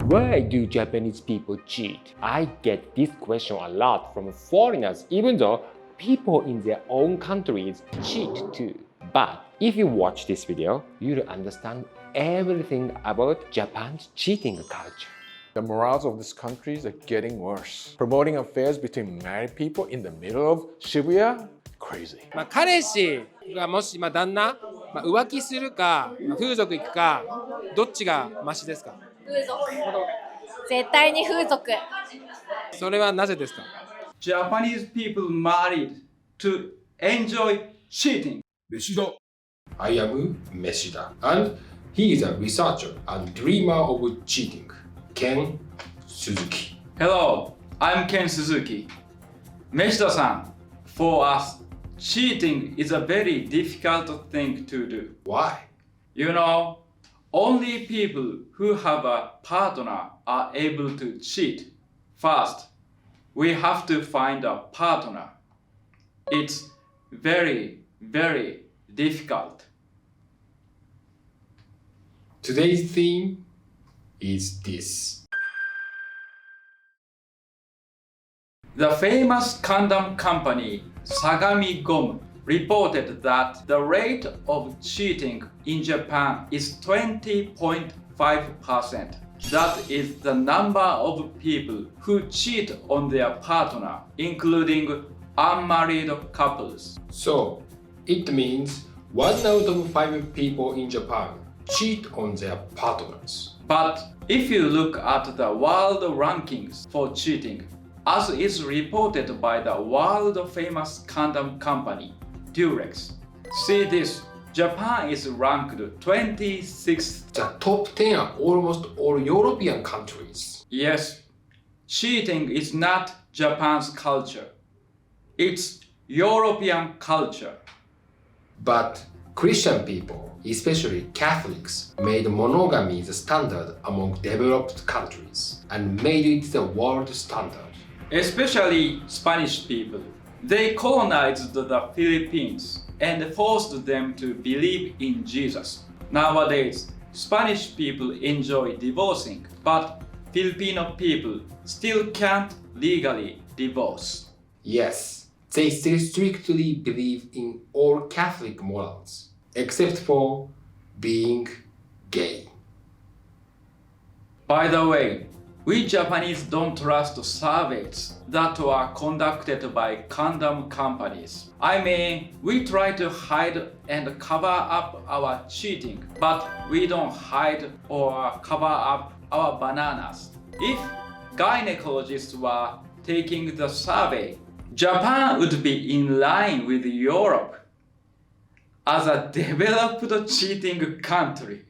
Why do Japanese people cheat? I get this question a lot from foreigners, even though people in their own countries cheat too. But if you watch this video, you'll understand everything about Japan's cheating culture. The morals of these countries are getting worse. Promoting affairs between married people in the middle of Shibuya? Crazy. 彼氏がもし旦那、浮気するか、風俗行くか、どっちがマシですか？風俗。絶対に風俗。それはなぜですか？ Japanese people married to enjoy cheating. Meshida. I am Meshida, and he is a researcher and dreamer of cheating, Ken Suzuki. Hello, I'm Ken Suzuki. Meshida-san, for us, cheating is a very difficult thing to do. Why? You know, only people who have a partner are able to cheat. First, we have to find a partner. It's very, very difficult. Today's theme is this. The famous condom company Sagami Gom reported that the rate of cheating in Japan is 20.5%. That is the number of people who cheat on their partner, including unmarried couples. So, it means 1 out of 5 people in Japan cheat on their partners. But if you look at the world rankings for cheating, as is reported by the world famous condom company, Durex, see this, Japan is ranked 26th. The top 10 are almost all European countries. Yes, cheating is not Japan's culture. It's European culture. But Christian people, especially Catholics, made monogamy the standard among developed countries and made it the world standard. Especially Spanish people. They colonized the Philippines and forced them to believe in Jesus. Nowadays, Spanish people enjoy divorcing, but Filipino people still can't legally divorce. Yes, they still strictly believe in all Catholic morals, except for being gay. By the way, we Japanese don't trust surveys that are conducted by condom companies. I mean, we try to hide and cover up our cheating, but we don't hide or cover up our bananas. If gynecologists were taking the survey, Japan would be in line with Europe as a developed cheating country.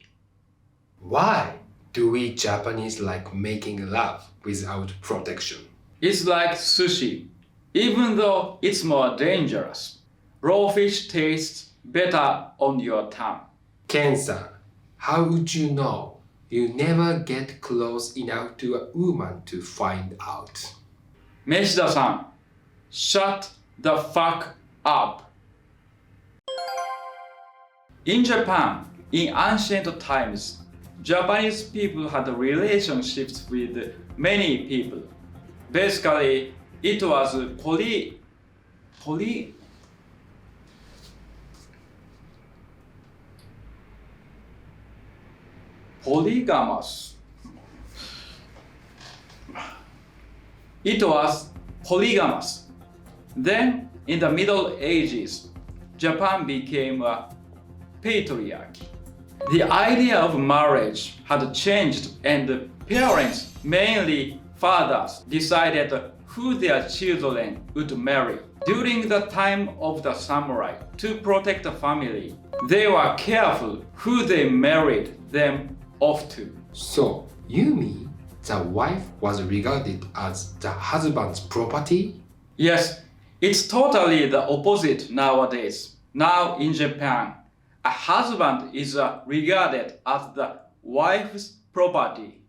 Why do we Japanese like making love without protection? It's like sushi, even though it's more dangerous. Raw fish tastes better on your tongue. Ken-san, how would you know? You never get close enough to a woman to find out. Meshida-san, shut the fuck up. In Japan, in ancient times, Japanese people had relationships with many people. Basically, it was polygamous. It was polygamous. Then, in the Middle Ages, Japan became a patriarchy. The idea of marriage had changed and parents, mainly fathers, decided who their children would marry. During the time of the samurai, to protect the family, they were careful who they married them off to. So, you mean the wife was regarded as the husband's property? Yes, it's totally the opposite nowadays. Now in Japan, a husband is regarded as the wife's property,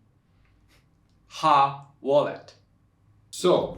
her wallet. So,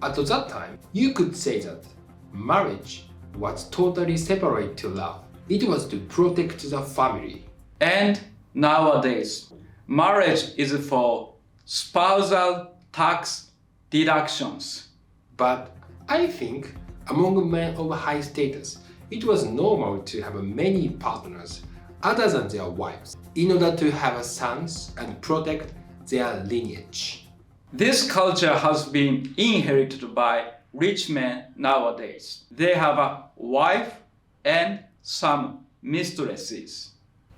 at that time, you could say that marriage was totally separate to love. It was to protect the family. And nowadays, marriage is for spousal tax deductions. But I think among men of high status, it was normal to have many partners other than their wives in order to have sons and protect their lineage. This culture has been inherited by rich men nowadays. They have a wife and some mistresses.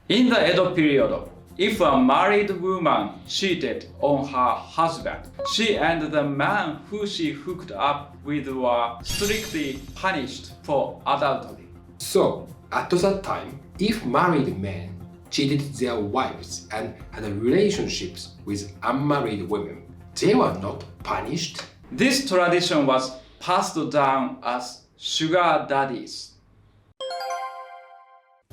In the Edo period, if a married woman cheated on her husband, she and the man who she hooked up with were strictly punished for adultery. So, at that time, if married men cheated their wives and had relationships with unmarried women, they were not punished. This tradition was passed down as sugar daddies.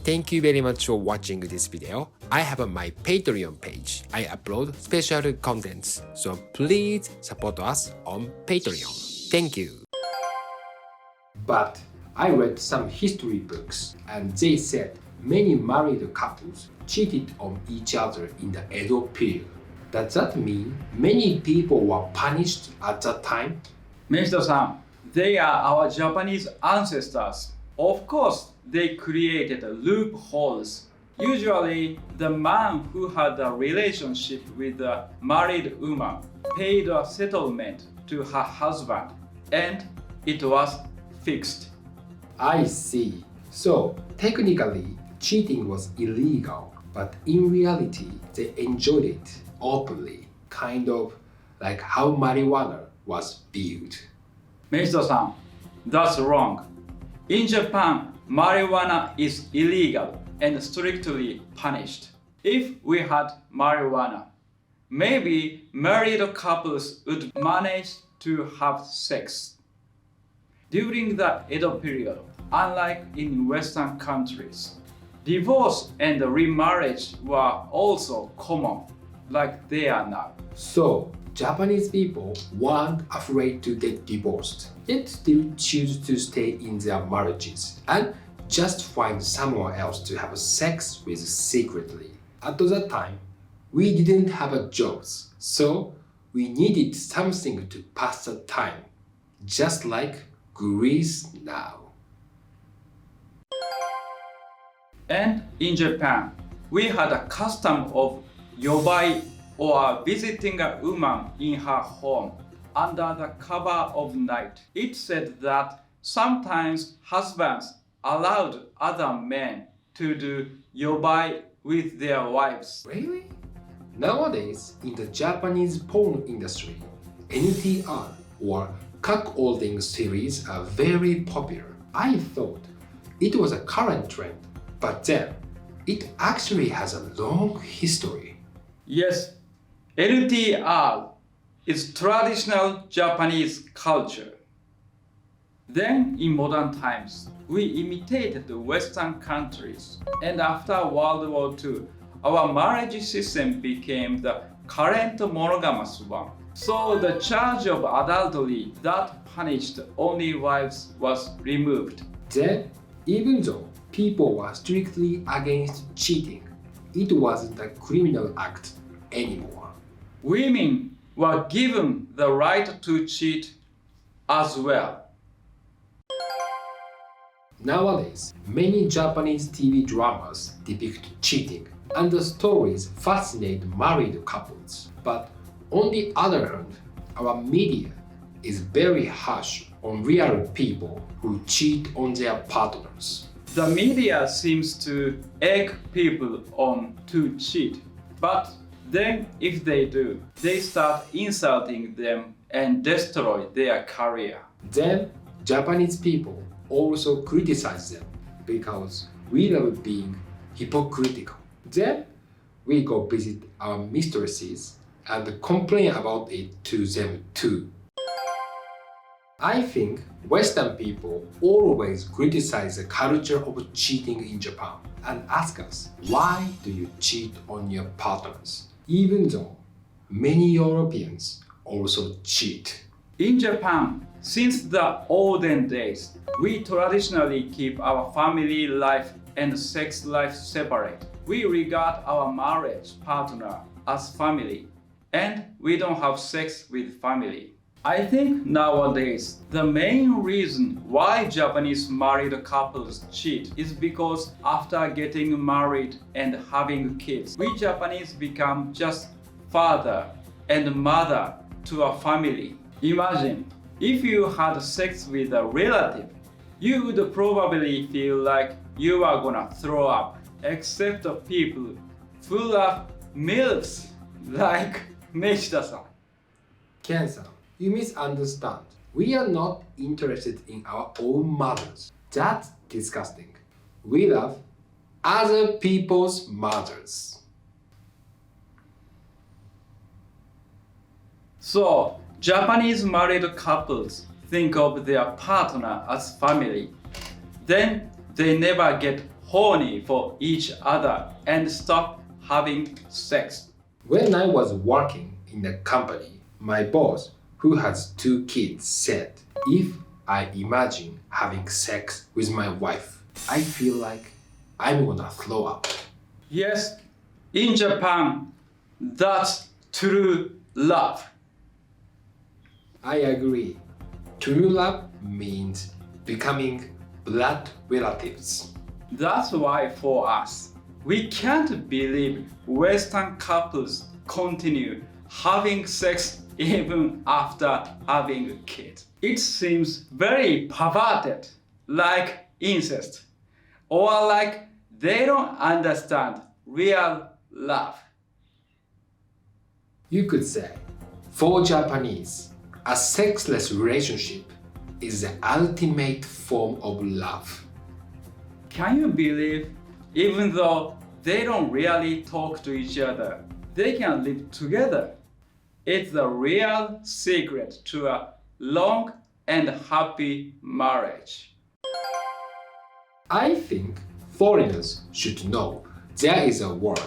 Thank you very much for watching this video. I have my Patreon page. I upload special contents, so please support us on Patreon. Thank you. But I read some history books and they said many married couples cheated on each other in the Edo period. Does that mean many people were punished at that time? Meshida-san, they are our Japanese ancestors. Of course, they created loopholes. Usually, the man who had a relationship with a married woman paid a settlement to her husband, and it was fixed. I see. So, technically, cheating was illegal, but in reality, they enjoyed it openly, kind of like how marijuana was built. Meshida-san, that's wrong. In Japan, marijuana is illegal and strictly punished. If we had marijuana, maybe married couples would manage to have sex. During the Edo period, unlike in Western countries, divorce and remarriage were also common, like they are now. So, Japanese people weren't afraid to get divorced, yet still choose to stay in their marriages and just find someone else to have sex with secretly. At that time, we didn't have jobs, so we needed something to pass the time, just like Greece now. And in Japan, we had a custom of yobai, or visiting a woman in her home under the cover of night. It said that sometimes husbands allowed other men to do yobai with their wives. Really? Nowadays, in the Japanese porn industry, NTR or cuckolding series are very popular. I thought it was a current trend, but then it actually has a long history. Yes, LTR is traditional Japanese culture. Then, in modern times, we imitated the Western countries, and after World War II, our marriage system became the current monogamous one. So the charge of adultery that punished only wives was removed. Then, even though people were strictly against cheating, it wasn't a criminal act anymore. Women were given the right to cheat as well. Nowadays, many Japanese TV dramas depict cheating, and the stories fascinate married couples. But on the other hand, our media is very harsh on real people who cheat on their partners. The media seems to egg people on to cheat, but then if they do, they start insulting them and destroy their career. Then Japanese people also criticize them because we love being hypocritical. Then we go visit our mistresses and complain about it to them too. I think Western people always criticize the culture of cheating in Japan and ask us, why do you cheat on your partners? Even though many Europeans also cheat. In Japan, since the olden days, we traditionally keep our family life and sex life separate. We regard our marriage partner as family, and we don't have sex with family. I think nowadays the main reason why Japanese married couples cheat is because after getting married and having kids, we Japanese become just father and mother to a family. Imagine if you had sex with a relative, you would probably feel like you are gonna throw up, except the people full of milks like Meshida-san. Ken-san, you misunderstand. We are not interested in our own mothers. That's disgusting. We love other people's mothers. So, Japanese married couples think of their partner as family. Then they never get horny for each other and stop having sex. When I was working in a company, my boss, who has 2 kids, said, if I imagine having sex with my wife, I feel like I'm gonna throw up. Yes, in Japan, that's true love. I agree. True love means becoming blood relatives. That's why for us, we can't believe Western couples continue having sex even after having kids. It seems very perverted, like incest, or like they don't understand real love. You could say, for Japanese, a sexless relationship is the ultimate form of love. Can you believe, even though they don't really talk to each other, they can live together? It's the real secret to a long and happy marriage. I think foreigners should know there is a word,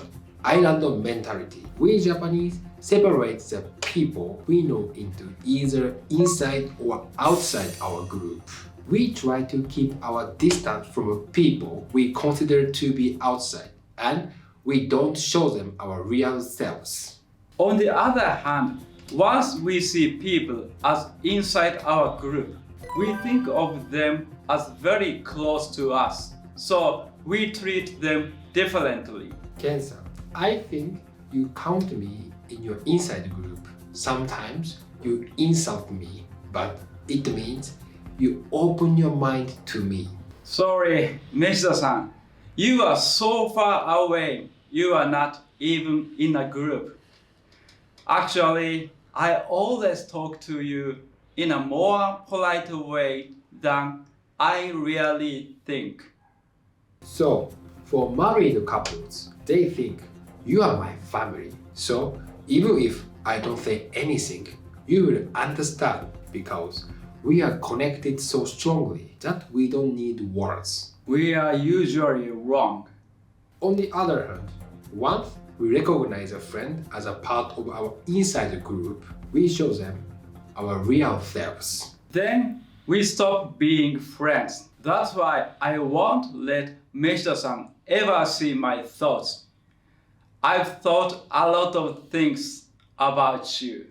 island mentality. We Japanese separate the people we know into either inside or outside our group. We try to keep our distance from people we consider to be outside, and we don't show them our real selves. On the other hand, once we see people as inside our group, we think of them as very close to us, so we treat them differently. Ken-san, I think you count me in your inside group. Sometimes you insult me, but it means you open your mind to me. Sorry, Meshida-san, you are so far away, you are not even in a group. Actually, I always talk to you in a more polite way than I really think. So, for married couples, they think you are my family. So, even if I don't say anything, you will understand because we are connected so strongly that we don't need words. We are usually wrong. On the other hand, once we recognize a friend as a part of our inside group, we show them our real selves. Then we stop being friends. That's why I won't let Meshida-san ever see my thoughts. I've thought a lot of things about you.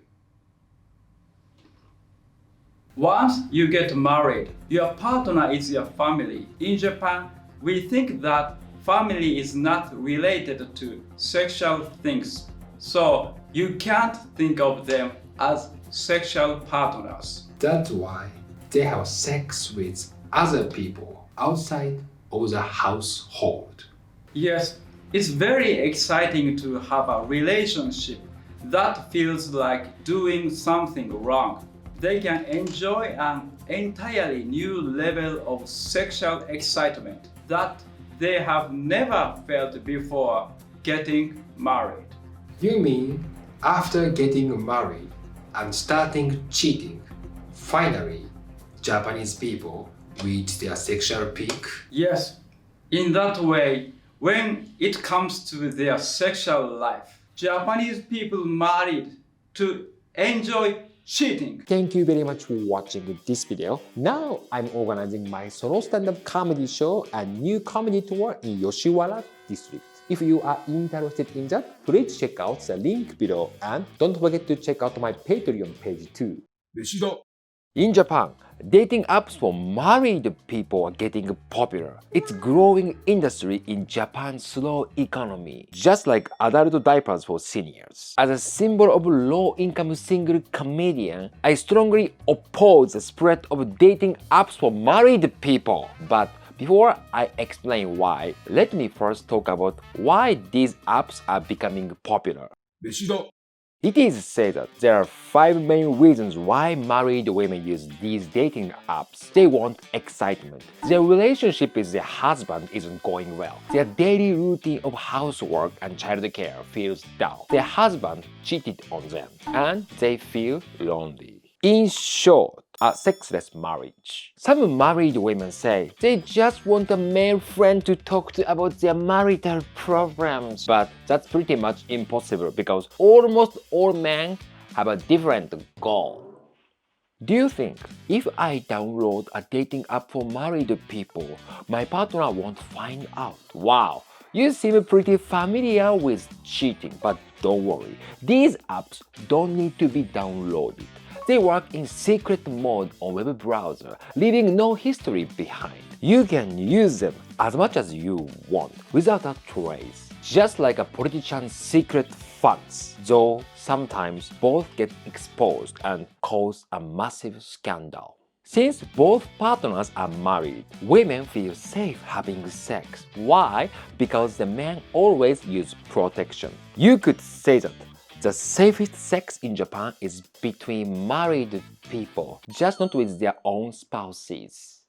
Once you get married, your partner is your family. In Japan, we think that family is not related to sexual things, so you can't think of them as sexual partners. That's why they have sex with other people outside of the household. Yes, it's very exciting to have a relationship that feels like doing something wrong. They can enjoy an entirely new level of sexual excitement that they have never felt before getting married. You mean after getting married and starting cheating, finally, Japanese people reach their sexual peak? Yes, in that way, when it comes to their sexual life, Japanese people married to enjoy cheating. Thank you very much for watching this video. Now I'm organizing my solo stand-up comedy show and new comedy tour in Yoshiwara district. If you are interested in that, please check out the link below and don't forget to check out my Patreon page too. In Japan, dating apps for married people are getting popular. It's a growing industry in Japan's slow economy, just like adult diapers for seniors. As a symbol of low-income single comedian, I strongly oppose the spread of dating apps for married people. But before I explain why, let me first talk about why these apps are becoming popular. It is said that there are 5 main reasons why married women use these dating apps. They want excitement. Their relationship with their husband isn't going well. Their daily routine of housework and childcare feels dull. Their husband cheated on them, and they feel lonely. In short, a sexless marriage. Some married women say they just want a male friend to talk to about their marital problems. But that's pretty much impossible because almost all men have a different goal. Do you think if I download a dating app for married people, my partner won't find out? Wow, you seem pretty familiar with cheating, but don't worry. These apps don't need to be downloaded. They work in secret mode on web browser, leaving no history behind. You can use them as much as you want without a trace, just like a politician's secret funds, though sometimes both get exposed and cause a massive scandal. Since both partners are married, women feel safe having sex. Why? Because the men always use protection. You could say that the safest sex in Japan is between married people, just not with their own spouses.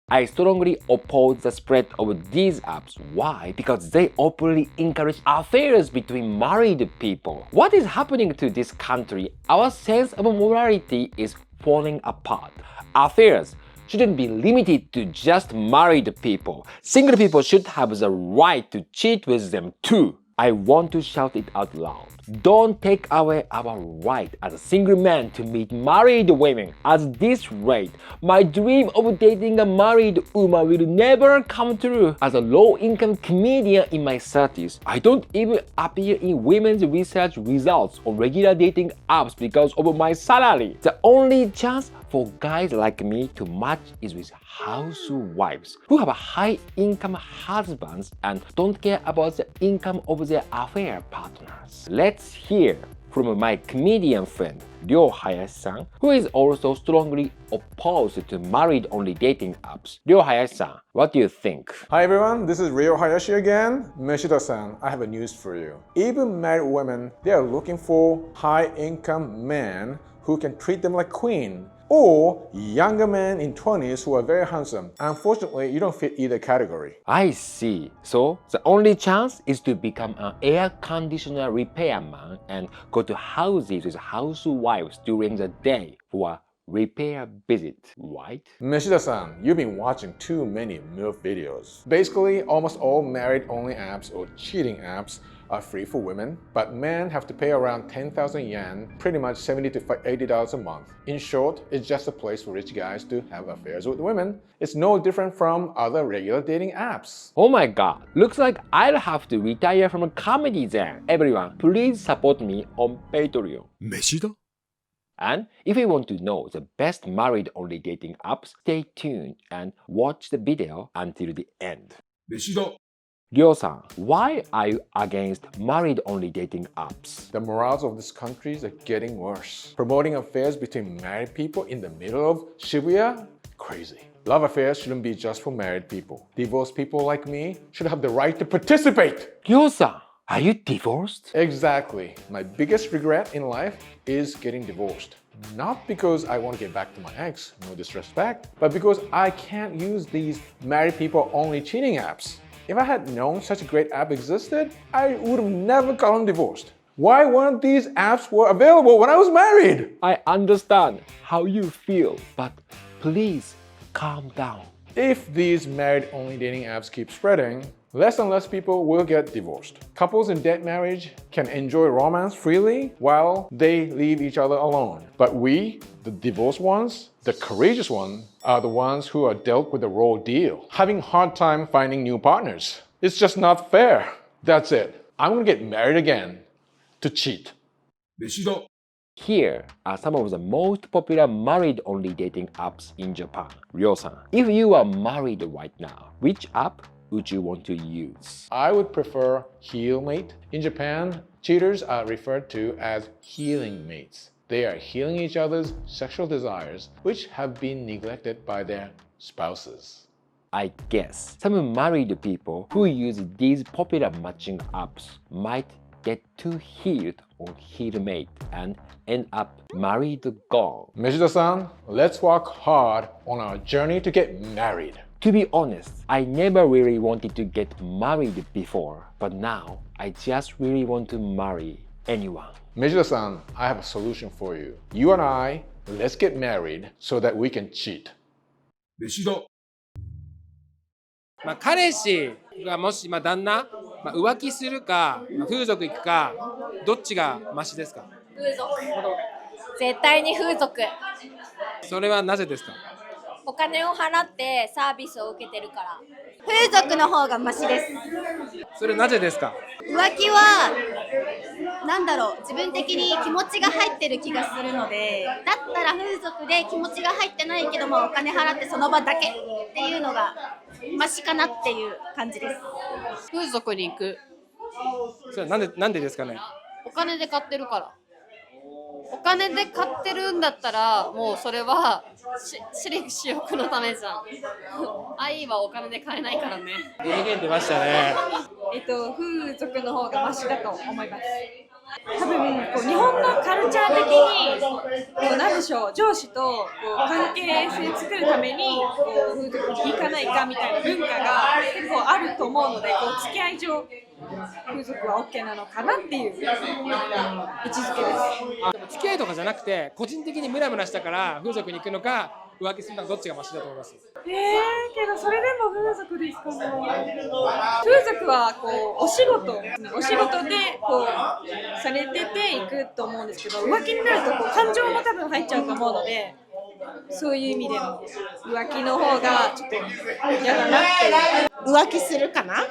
I strongly oppose the spread of these apps. Why? Because they openly encourage affairs between married people. What is happening to this country? Our sense of morality is falling apart. Affairs shouldn't be limited to just married people. Single people should have the right to cheat with them too. I want to shout it out loud. Don't take away our right as a single man to meet married women. At this rate, my dream of dating a married woman will never come true. As a low-income comedian in my 30s, I don't even appear in women's research results on regular dating apps because of my salary. The only chance for guys like me to match is with housewives who have high-income husbands and don't care about the income of their affair partners. Let's hear from my comedian friend Ryo Hayashi-san, who is also strongly opposed to married-only dating apps. Ryo Hayashi-san, what do you think? Hi everyone, this is Ryo Hayashi again. Meshida-san, I have a news for you. Even married women, they are looking for high-income men who can treat them like queen, or younger men in 20s who are very handsome. Unfortunately, you don't fit either category. I see. So, the only chance is to become an air conditioner repairman and go to houses with housewives during the day for a repair visit, right? Meshida-san, you've been watching too many MILF videos. Basically, almost all married-only apps or cheating apps are free for women, but men have to pay around 10,000 yen, pretty much $70 to $80 a month. In short, it's just a place for rich guys to have affairs with women. It's no different from other regular dating apps. Oh my god, looks like I'll have to retire from comedy then. Everyone, please support me on Patreon. Meshida? And if you want to know the best married-only dating apps, stay tuned and watch the video until the end. Meshida. Ryo-san, why are you against married-only dating apps? The morals of these countries are getting worse. Promoting affairs between married people in the middle of Shibuya? Crazy. Love affairs shouldn't be just for married people. Divorced people like me should have the right to participate. Ryo-san, are you divorced? Exactly. My biggest regret in life is getting divorced. Not because I want to get back to my ex, no disrespect, but because I can't use these married people only cheating apps. If I had known such a great app existed, I would have never gotten divorced. Why weren't these apps available when I was married? I understand how you feel, but please calm down. If these married-only dating apps keep spreading, less and less people will get divorced. Couples in dead marriage can enjoy romance freely while they leave each other alone. But we, the divorced ones, the courageous ones, are the ones who are dealt with the raw deal, having a hard time finding new partners. It's just not fair. That's it. I'm gonna get married again to cheat. Here are some of the most popular married-only dating apps in Japan. Ryo-san, if you are married right now, which app would you want to use? I would prefer heel mate. In Japan, cheaters are referred to as healing mates. They are healing each other's sexual desires, which have been neglected by their spouses. I guess some married people who use these popular matching apps might get too healed on heelmate and end up married gone. Meshida-san, let's work hard on our journey to get married. To be honest, I never really wanted to get married before, but now I just really want to marry anyone. Meshida-san, I have a solution for you. You and I, let's get married so that we can cheat. 彼氏がもし、旦那、浮気するか、風俗行くか、どっちがマシですか？風俗。絶対に風俗。それはなぜですか？お金を払ってサービスを受けてるから。風俗の方がマシです。それなぜですか？浮気は自分的に気持ちが入ってる気がするので、だったら風俗で気持ちが入ってないけどもお金払ってその場だけっていうのがマシかなっていう感じです。風俗に行く。それはなんでですかね？お金で買ってるから。お金で買ってるんだったらもうそれは私利私欲のためじゃん。愛はお金で買えないからね。名言出ましたね。風俗の方がマシだと思います。多分日本のカルチャー的に何でしょう、上司と関係性作るために風俗に行かないかみたいな文化が結構あると思うので、付き合い上風俗は OK なのかなっていう位置づけです。でも付き合いとかじゃなくて、個人的にムラムラしたから風俗に行くのか浮気するのか、どっちがマシだと思います？けどそれでも風俗ですかね。風俗はお仕事でされてて行くと思うんですけど、浮気になると感情も多分入っちゃうと思うので、そういう意味でも浮気の方がちょっと嫌だなっていう。浮気するかな。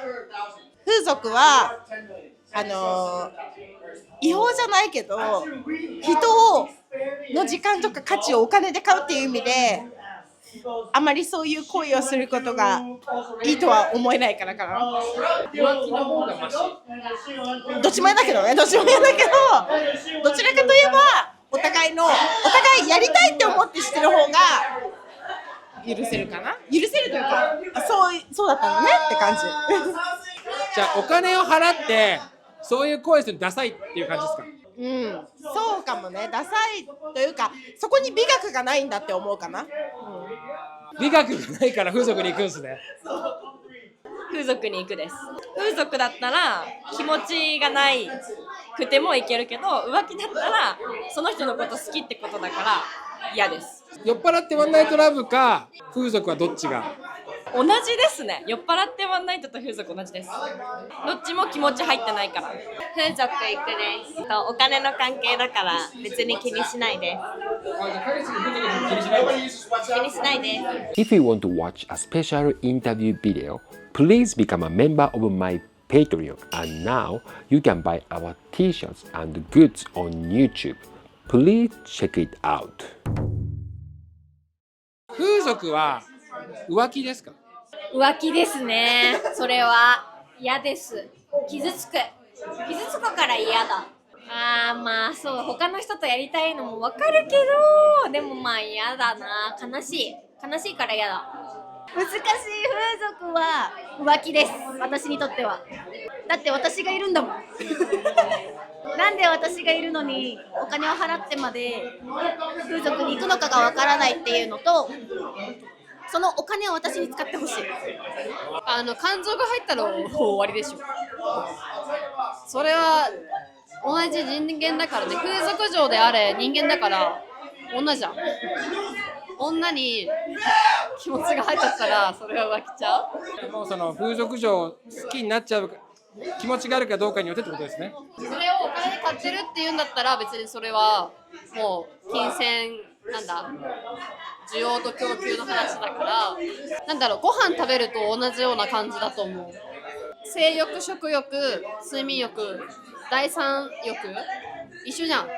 風俗は違法じゃないけど、人の時間とか価値をお金で買うっていう意味で、あまりそういう行為をすることがいいとは思えないからかな。浮気の方がマシ？どっちも嫌だけどね、どちらかといえばお互いやりたいって思ってしてる方が許せるかな。許せるというか、そうだったのねって感じ。じゃあお金を払ってそういう行為するダサいっていう感じですか？そうかもね。ダサいというか、そこに美学がないんだって思うかな。美学がないから風俗に行くんですね。風俗に行くです。風俗だったら気持ちがないくてもいけるけど、浮気だったらその人のこと好きってことだから嫌です。酔っ払ってワンナイトラブか風俗はどっちが？同じですね。酔っ払ってワンナイトと風俗同じです。どっちも気持ち入ってないから。風俗行くです。お金の関係だから別に気にしないです。気にしないです。If you want to watch a special interview video, please become a member of my Patreon. And now you can buy our t-shirts and goods on YouTube. Please check it out. 風俗は浮気ですか？浮気ですね。それは嫌です。傷つくから嫌だ。そう、他の人とやりたいのもわかるけど、でも嫌だな。悲しいから嫌だ。難しい。風俗は浮気です。私にとっては。だって私がいるんだもん。なんで私がいるのにお金を払ってまで風俗に行くのかがわからないっていうのと、そのお金を私に使ってほしい。感情が入ったら終わりでしょ。それは同じ人間だからね。風俗嬢であれ人間だから女じゃん。女に気持ちが入っちゃったらそれは浮気ちゃう。もうその風俗嬢好きになっちゃう気持ちがあるかどうかによってってことですね。それをお金で買ってるっていうんだったら別にそれはもう金銭需要と供給の話だから、ご飯食べると同じような感じだと思う。性欲、食欲、睡眠欲、第三欲一緒じゃん。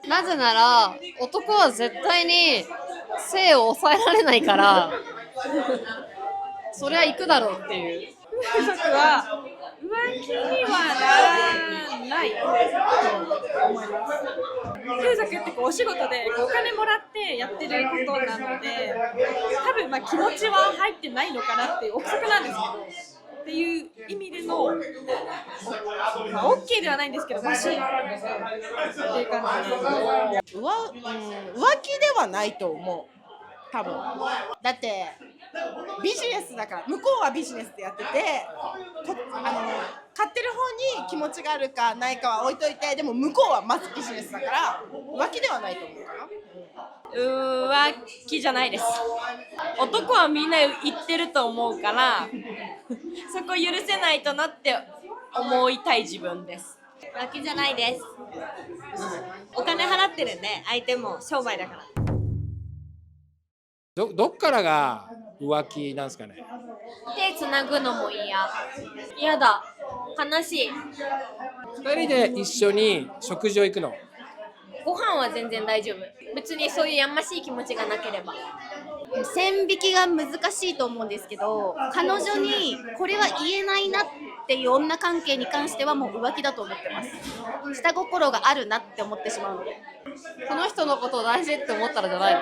なぜなら男は絶対に性を抑えられないからそりゃ行くだろうっていう。風俗は浮気にはならないと思います。風俗ってこうお仕事でお金もらってやってることなので、多分気持ちは入ってないのかなっていう憶測なんですけど、っていう意味での、OK ではないんですけど、マシっていう感じです。浮気ではないと思う。多分。だってビジネスだから、向こうはビジネスでやってて、買ってる方に気持ちがあるかないかは置いといて、でも向こうはまずビジネスだから浮気ではないと思うかな。浮気じゃないです。男はみんな言ってると思うからそこ許せないとなって思いたい自分です。浮気じゃないです。お金払ってるんで、相手も商売だから。どっからが浮気なんですかね。手つなぐのも嫌だ、悲しい。2人で一緒に食事を行くの。ご飯は全然大丈夫。別にそういうやんましい気持ちがなければ。線引きが難しいと思うんですけど、彼女にこれは言えないなっていう女関係に関してはもう浮気だと思ってます。下心があるなって思ってしまうので。その人のことを大事って思ったらじゃない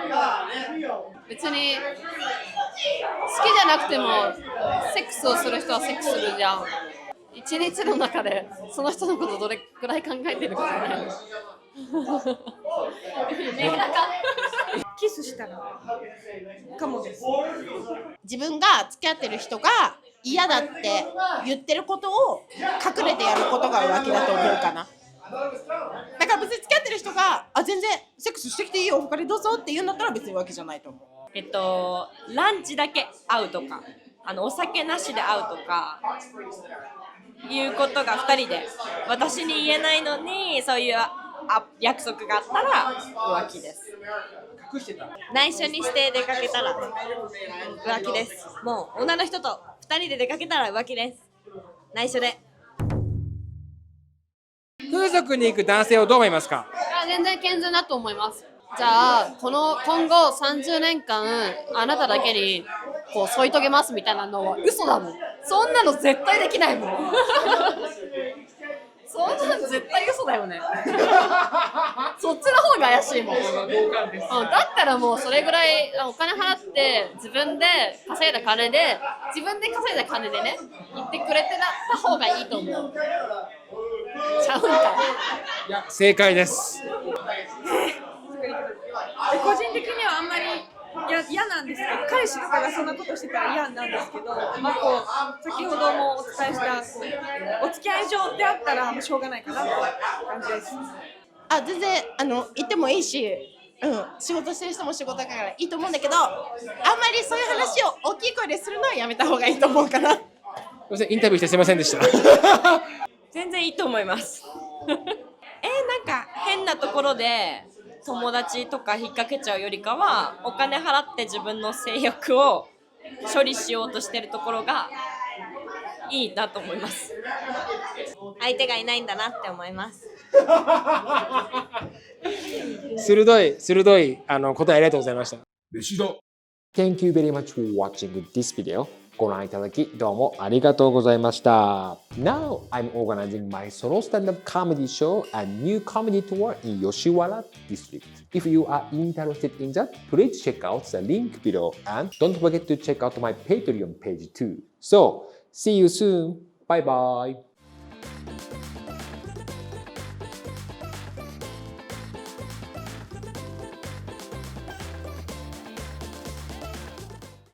の。別に好きじゃなくてもセックスをする人はセックスするじゃん。一日の中でその人のことどれくらい考えてるかじゃないの。キスしたらかもです。自分が付き合ってる人が嫌だって言ってることを隠れてやることが浮気だと思うかな。だから別に付き合ってる人が全然セックスしてきていいよ他でどうぞって言うんだったら別に浮気じゃないと思う。ランチだけ会うとか、お酒なしで会うとかいうことが2人で私に言えないのにそういう約束があったら浮気です。内緒にして出かけたら浮気です。もう女の人と2人で出かけたら浮気です。内緒で。風俗に行く男性をどう思いますか。全然健全だと思います。じゃあ今後30年間あなただけにこう添い遂げますみたいなのは嘘だもん。そんなの絶対できないもん。そんなの絶対嘘だよね。そっちの方が怪しいもん。だったらもうそれぐらいお金払って自分で稼いだ金でね言ってくれてた方がいいと思う。ちゃうんか。いや正解です。個人的にはあんまり嫌なんですけど、彼氏とかがそんなことしてたら嫌なんですけど、先ほどもお伝えしたお付き合い上であったらもうしょうがないかなって感じです。全然行ってもいいし、仕事してる人も仕事だからいいと思うんだけど、あんまりそういう話を大きい声でするのはやめた方がいいと思うかな。すみません、インタビューしてすみませんでした。全然いいと思います。なんか変なところで友達とか引っ掛けちゃうよりかは、お金払って自分の性欲を処理しようとしてるところがいいなと思います。相手がいないんだなって思います。鋭い答えありがとうございました。Meshida. Thank you very much for watching this video. ご覧いただきどうもありがとうございました。Now I'm organizing my solo stand-up comedy show and new comedy tour in Yoshiwara district. If you are interested in that, please check out the link below and don't forget to check out my Patreon page too. So, see you soon. Bye bye.